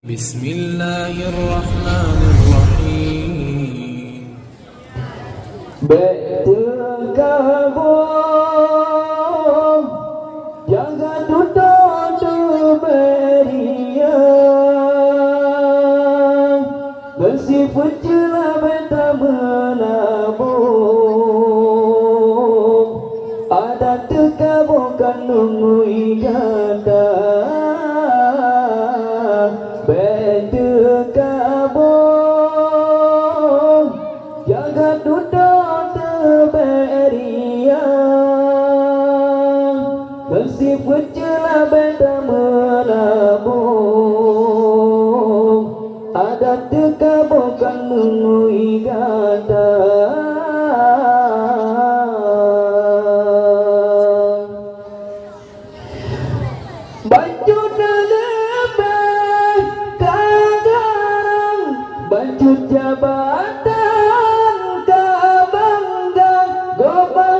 Bismillahirrahmanirrahim. Betul kabur jangan tutup beriang bersifat jelas beta menabung ada terkaburkan nungui kata betul kabur jangan tutup beriang bersifat jelas beta menabung ada terkaburkan nungui kata baju lebih kagarang baju jabatan kabanggang gobanayum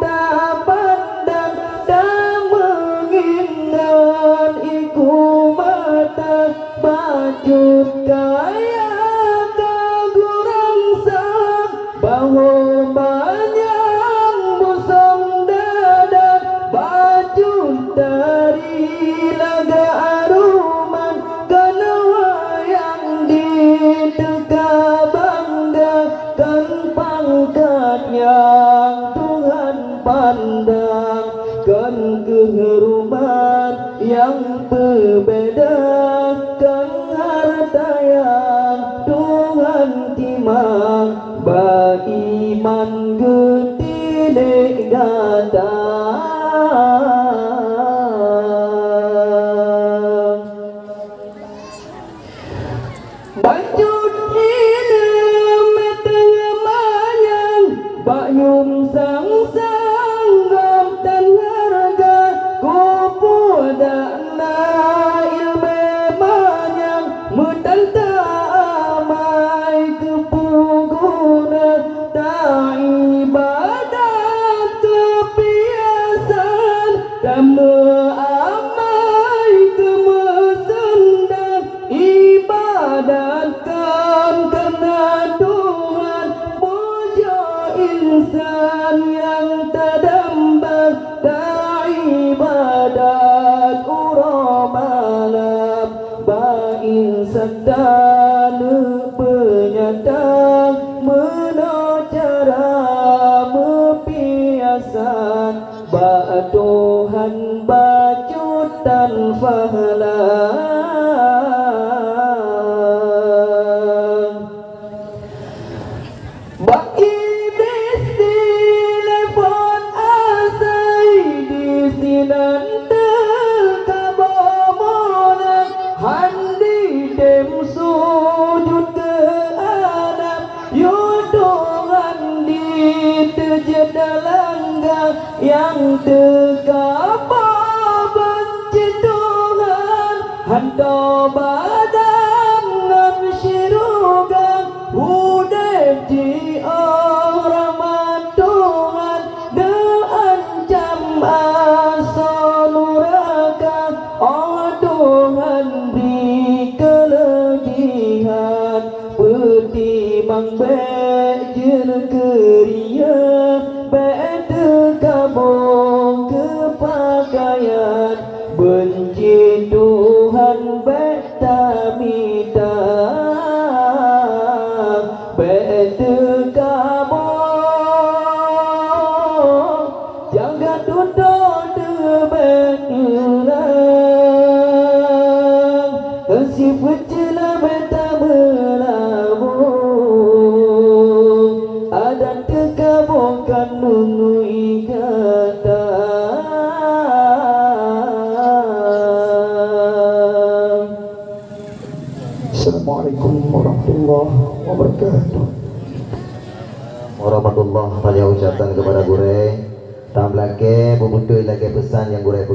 tak pandang dan mengingat iku mata baju kaya kagurang sang bahu banyak busong dada baju dari laga aruman kenawa yang diteka banggakan pangkat yang Tuhan pandang kan keharuman yang berbeda kan harta yang Tuhan timang beriman getidik datang baju ini meteng manyang bayum sang sanggap dan harga kupu dana ilme manyang mutanta amai kepuguna tak ibadat kebiasaan dan meamai kemesendan ibadatkan karena Tuhan puja insan yang terdampak tak ibadat malam bain sedan penyatang menocara mepiasan ba Tuhan bajutan fahalan ba iblis telepon asai di sinan terkabomonan handi dem sujud ke Adam yutungan di terjedalangga yang terkabur benci Tuhan hando badan ngam syirugan hudep di orang Tuhan deancam asal nurakan oh Tuhan di kelegihan peti mang bejen keria bete kabung kepakaian benci Tuhan beta minta bete kabung jangan tutup debelang sifat jelas beta melabung ada terkabungkan nunui kata Assalamualaikum warahmatullahi wabarakatuh. Warahmatullahi wabarakatuh. Ucapkan kepada Gure tambah lagi membutuhkan lagi pesan yang Gure